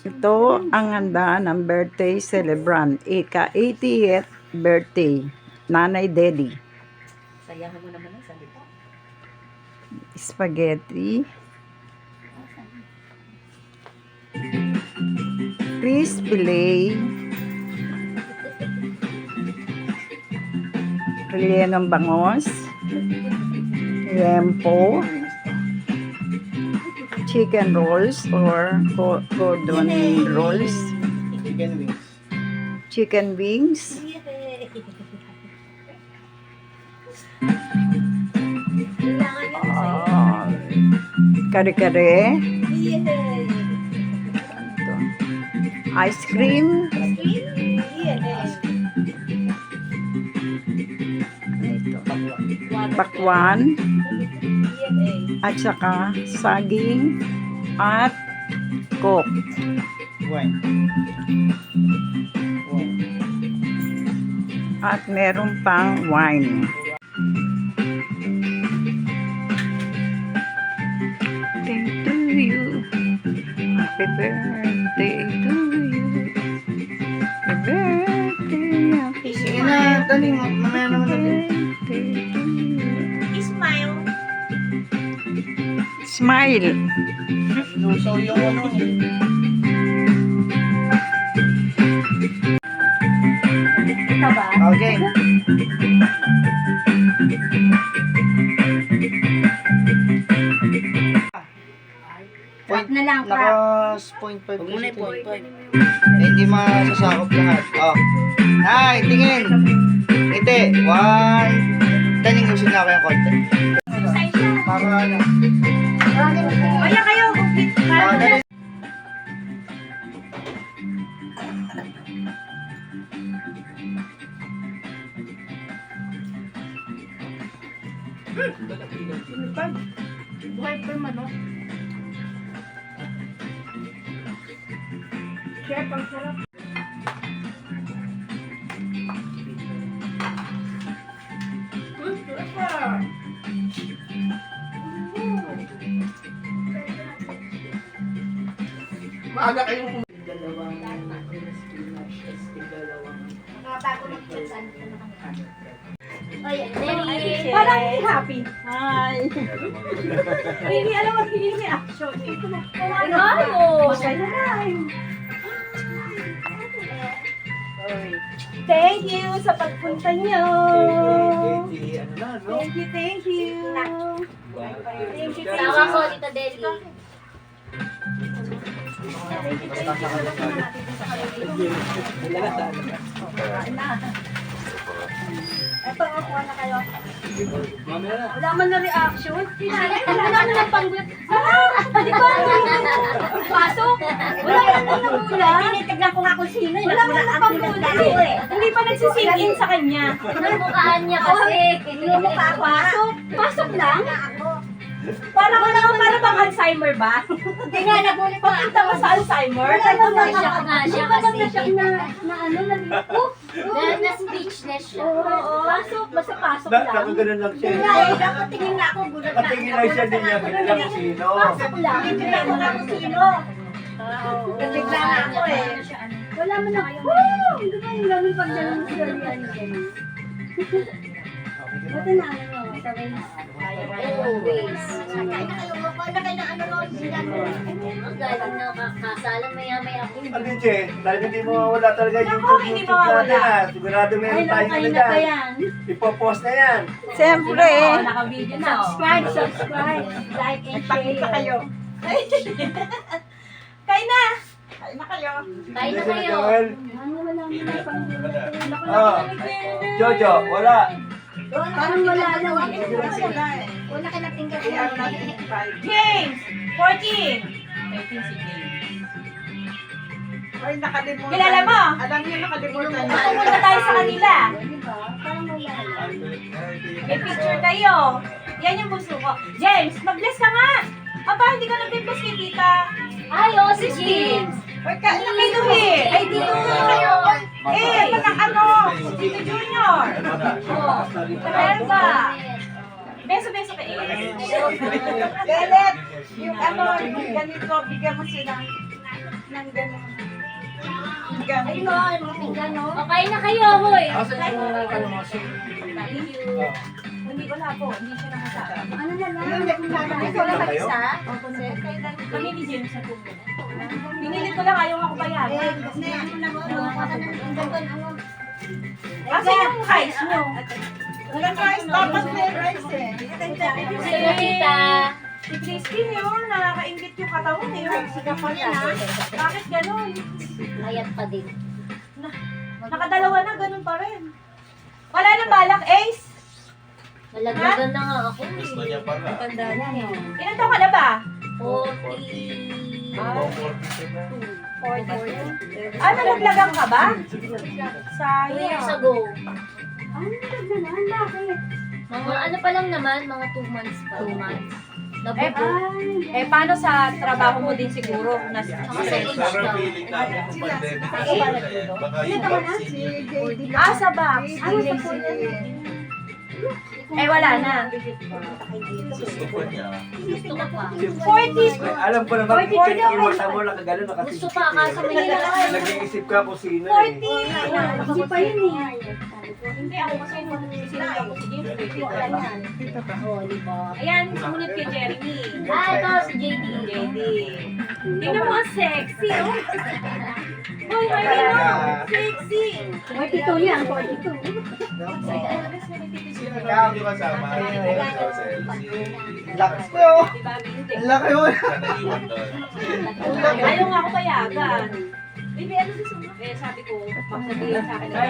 Ito ang handa ng birthday celebrant. Ika-80th birthday. Nanay Deli. Sayahan mo naman ang salita. Spaghetti. Chris fillet. Rellenong bangos. Yempo. Chicken rolls or cordon rolls. Chicken wings. Chicken wings. Kare-kare. Ice cream. Pakwan. At saka saging at coke. Wine. At meron pang wine. Birthday to you. Happy birthday to you. Happy birthday. Happy Sige na, dali. Mamaya naman natin. birthday to you. Smile. Smile. So, yung ano. Ito ba? Okay. Drop na lang, Naka 0.5 kasi ito. Hindi masasakop lahat. Oh. Ay, tingin. Ite. 1. Taning gusto na ako yung konti. Para ano. Kaya kayo, Dali. buhay pa yung manok. Chef, ang sarap. Maaga kayong Parang hindi happy. Hi. Hindi alam mo, hindi reaction. Ano? Masaya na. Thank you sa pagpunta niyo. Thank you, thank you. Thank you, Tawa ko, Tita Deli. Ito, kuha na kayo. Wala man na reaction. Wala man na panggut. Di ba? Pasok. Wala man na nagulat. Tinitignan ko nga kung sino. Wala man na panggulat. Hindi pa nagsisink in sa kanya. Pinamukhaan niya kasi. Pinamukha ako. Pasok. Pasok lang. Parang bang Alzheimer ba? Hindi nga, nagulit pa. Pagpunta mo sa Alzheimer? Na-shock na siya kasi. Na-speechless siya. Oo, pasok. Basta pasok lang. Nakaganon lang siya. Dapat tingin nga ako. Gulat na. Patingin lang siya din niya. Pinila ko sino. Pasok lang. Hindi mo nga kung sino. Nabigla na ako eh. Wala mo na. Woo! Hindi ba yung ganun pag ganun sa galian ganun? Buti na ano mo, sa ways. Always. Kain na kayo, wala kayo na ano ron, Ang galing na kakasalan maya-maya ako. Ano che? Dahil hindi mawawala talaga yung Ako, hindi mawawala. natin ha. Sigurado meron tayong ano dyan. Ipopost na yan. Siyempre. Naka-video na. Subscribe. Like and share. kayo. Kain na! Kain na kayo. Kain na kayo. Joel. Ano, wala mo na pang Oh. Jojo, wala. Parang wala lang. Wala ka nating James! 14! 13 si James. Ay, nakalimutan. Kilala mo? Alam niyo, nakalimutan niya. Pumunta tayo sa kanila. Parang wala lang. May picture kayo. Yan yung gusto ko. James, mag-bless ka nga! Aba, hindi ka nag-bless kay tita. Ay, oh, si James. Ay, Kay Luhi. Ay, dito kayo. Eh, parang ano, si Tito Junior. Oh, Teresa. Beso-beso kay Belet, yung ano, yung ganito, bigyan mo sila. ng gano'n. Ay, no, mga gano. Okay na kayo, hoy. Thank you. Hindi wala po, hindi siya nakasama. Ano na lang? Ikaw lang mag-isa? Opo, sir. Kami ni James sa tubo. Pinilit ko lang ayaw ako bayaran. Kasi yung rice nyo. Walang rice, dapat may rice eh. Sige, tita. Si Christine yun, nakakaingit yung katawan eh. Bakit ganun? Ayat pa din. Nakadalawa na, ganun pa rin. Wala nang balak, Ace. Malaglagan na nga ako. Gusto niya pa nga. Ilan taon ka na ba? 40. 40. Ah, nalaglagan ka ba? 2 years Sayang. ago. Ano nalaglagan? Bakit? Mga ano pa lang naman, mga 2 months pa. 2 months. Nabubo. Paano sa trabaho mo din siguro? Saka sa age Parang lang. feeling namin kung pandemic kasi eh. Baka yung vaccine. Sa box. Wala na. Gusto ko niya. Gusto ko pa. 40. Alam ko naman, 42 yung mata mo nakagano Gusto nakasisi. pa, kaso Manila lang. Nag-iisip ka kung sino eh. 40. Hindi pa yun eh. Hindi ako kasi sinunod ako si James. Oo, di ba? Ayan, sumunod kay Jeremy. Ah, ito si JD. JD. Tingnan mo ang sexy, oh. Hoy, Harry, no? Sexy. 42 yan, 42. Ikaw, di ba sama? Lakas ko yun. Diba, hindi. Ang laki mo. Siya naiwan doon. Ayaw nga ako payagan. Baby, ano gusto mo? Sabi ko, magsabihin sa akin na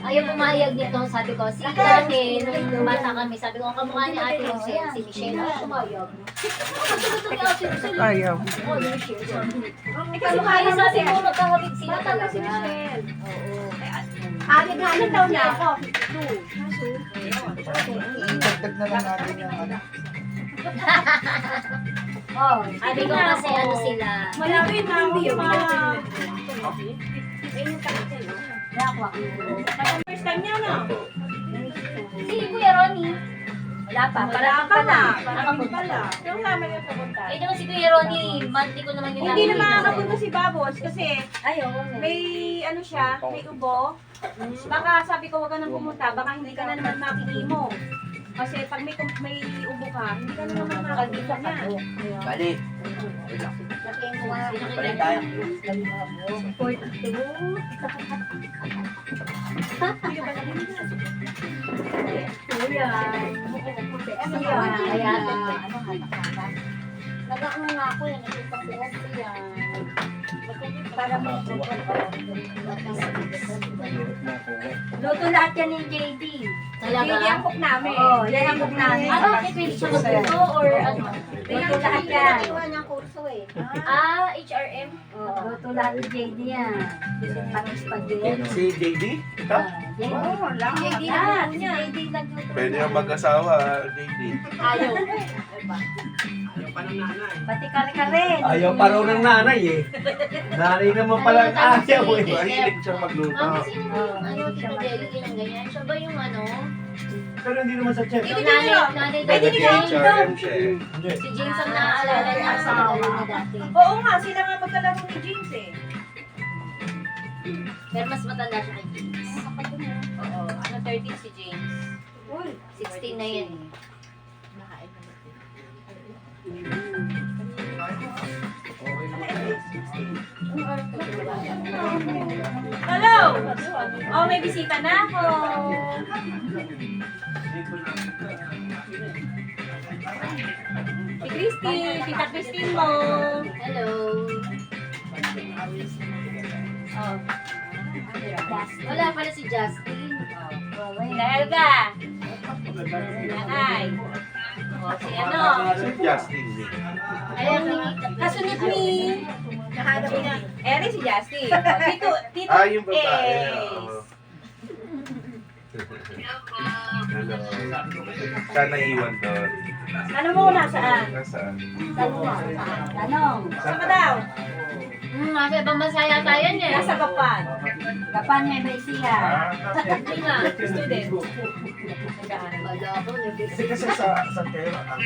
Ayaw pumayag nito, sabi ko. Si dati, nung bata kami, sabi ko, kamukha ni Ate Rosel, si Michelle. Ayaw pumayag. Gusto ni Ate Rosel. Ayaw. Oo, ni Michelle. Ikaw Kasi kaya kaya sabi sabi ko, magkakabit sila Bata talaga. si Michelle. Oo. Agad na, anong taon na ako? Idagdag na lang natin yung ano. Oh, Sabi ko kasi ano sila. malapit na ako yung mga... Dakwa. First time niya, no? Si Kuya Ronnie. Wala pa, para pa na. Parating Nakapunta. pala. Yung naman yung pupunta. Eh, naman si Kuya Ronnie, monthly ko naman yung Hindi na nakikita. makakapunta si Babos kasi Ayaw. may ano siya, may ubo. Baka sabi ko wag ka nang pumunta, baka hindi ka na naman makikimo. Kasi pag may ubo ka, hindi ka na naman makakita niya. Bali. Balik tayo. Kuya. Kaya, Nag-ano nga ako yan, nagpapalad ko yan. Para mo luto lahat yan ni JD. talaga. JD ang cook namin. Oo, yan ang cook namin. Ano, kasi pwede siya magluto or ano? Luto lahat yan. Ah, HRM? Luto lahat ni JD yan. Parang spaghetti. Si JD? Ikaw? Oo, lang. JD lang niya. JD nagluto. Pwede yung mag-asawa, JD. Ayaw. Pati ka rin. Ayaw pa raw ng nanay eh. Nanay naman pala ang ayaw eh. Mahilig siyang magluto. Mami, sino yung ano, Tito Jelly, yung ganyan? Siya ba yung ano? Pero hindi naman sa chef. Yung nanay daw Pwede ni nila James. HRM siya eh. Hindi. Si James ang naaalala niya sa laro niya dati. Oo nga, sila nga magkalaro ni James eh. Pero mas matanda siya kay James. Oo, ano 13 si James. 16 na yan eh. Hello! Oh, may bisita na ako. Si Christine, tita Christine mo. Hello. Oh. Wala pala si Justin. Si Elga. Nanay. Oh, si ano? Si Justin eh. Ayan, Nikita. Kasunod ni... Nahanap niya. Eri si Justin. Oh, Tito Ah, yung babae. Ace. Oo. Hello. Siya naiwan doon. Ano mo nasaan? Nasaan? Tanong. Saan ka daw? Nasa ibang bansa yata yan eh. Nasa Gapan. Gapan may Malaysia. Hindi na. Student. Wala ako, Kasi sa Pera, ang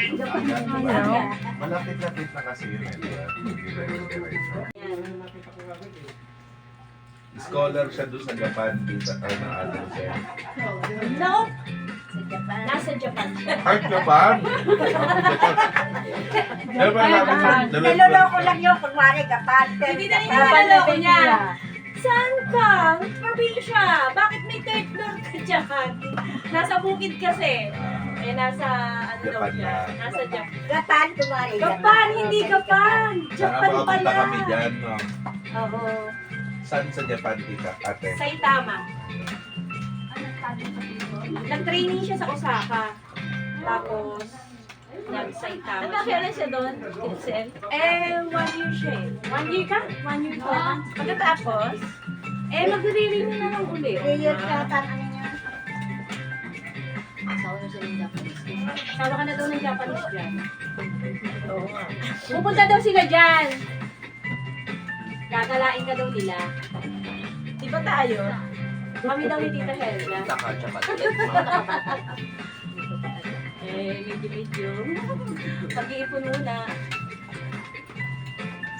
malapit-lapit na kasi yun. Scholar siya doon sa Japan, dito na ano siya. No. Nasa Japan. Heart Japan? Naloloko lang yun, kunwari kapag. Hindi na niya naloloko niya. Saan ka? Probinsya. Bakit may third floor ka dyan? Nasa bukid kasi. Eh, nasa ano daw Japan siya? na. Nasa Japan. Gapan, kunwari. Gapan, hindi Gapan. Japan Nakakapunta pala. kami dyan, no? Oo. Saan sa Japan, tita, ate? Saitama. Nag-training siya sa Osaka. Tapos, nag-Saitama. Nagkakailan siya doon? Eh, 1 year siya eh. 1 year ka? 1 year ka? Pagkatapos, magre-renew na lang ulit. Year ka, ano niya. Asawa na siya yung Japanese. Sawa ka na daw ng Japanese dyan. Oo nga. Pupunta daw sila dyan. Gagalain ka daw nila. Di ba tayo? Kami daw ni Tita Helga. Medyo. Pag-iipon muna.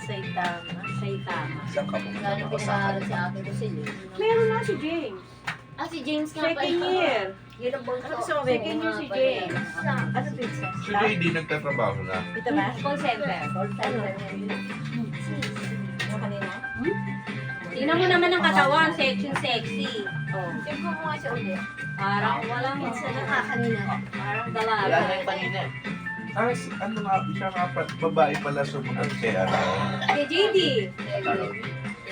Saitama. Saan ka pumunta? Lalo pinaaral si ate ko sila. Meron na si James. Ah, si James nga pala. Second year. Yun ang bunso. Second year si James. Ano business? Si JD nagtatrabaho na. Ito ba? Call center. Tingnan mo naman ang katawan, section sexy. Oh. Tingnan mo nga siya ulit. Parang walang Kanina. parang Wala na dalaga. yung panina. Ano nga, siya nga babae pala sumunod kay ano. Si JD.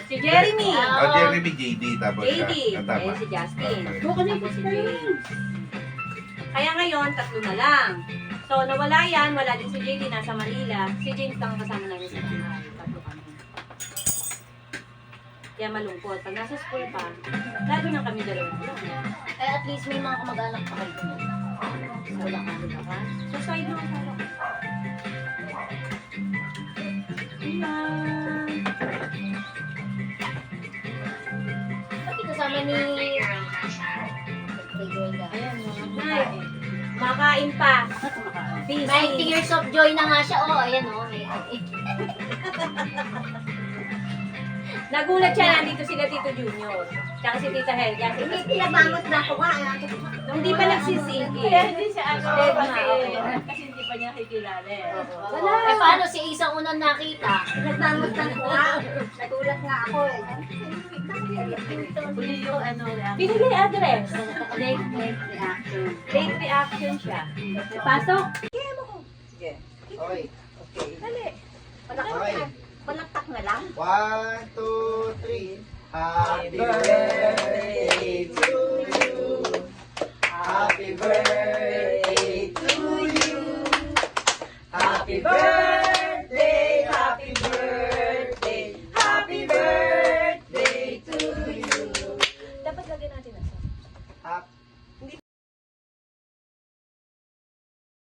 Si Jeremy. Jeremy JD, tapos JD. siya. Tama. Si Justin. Okay. Tapos si James. Kaya ngayon, 3 na lang. So, nawala yan. Wala din si JD. Nasa Manila. Si James lang ang kasama namin sa bahay. 3 kami. Kaya malungkot. Pag nasa school pa, lalo na kami dalawa. Eh, at least may mga kamag-anak pa kayo doon. Wala ka rin ka. So, side mo ang salo. Pati kasama ni... Ayan, Nay. Makain pa. Busy. May tears of joy na nga siya. Oh, ayan oh. Nagulat siya, nandito sila Tito Junior. Tsaka si Tita Helga. Hindi pinabangot na ako nga. Nung di pa nagsisingki. Kaya hindi siya ano. Kasi hindi pa niya kikilala eh. Wala. Eh, paano si isang unang nakita? Pinabangot na ako nga. Nagulat nga ako eh. Huli yung ano, binigay address. Late reaction. Late reaction siya. Pasok. Okay. Dali. Okay. Palaktak na lang. 1, 2, 3. Happy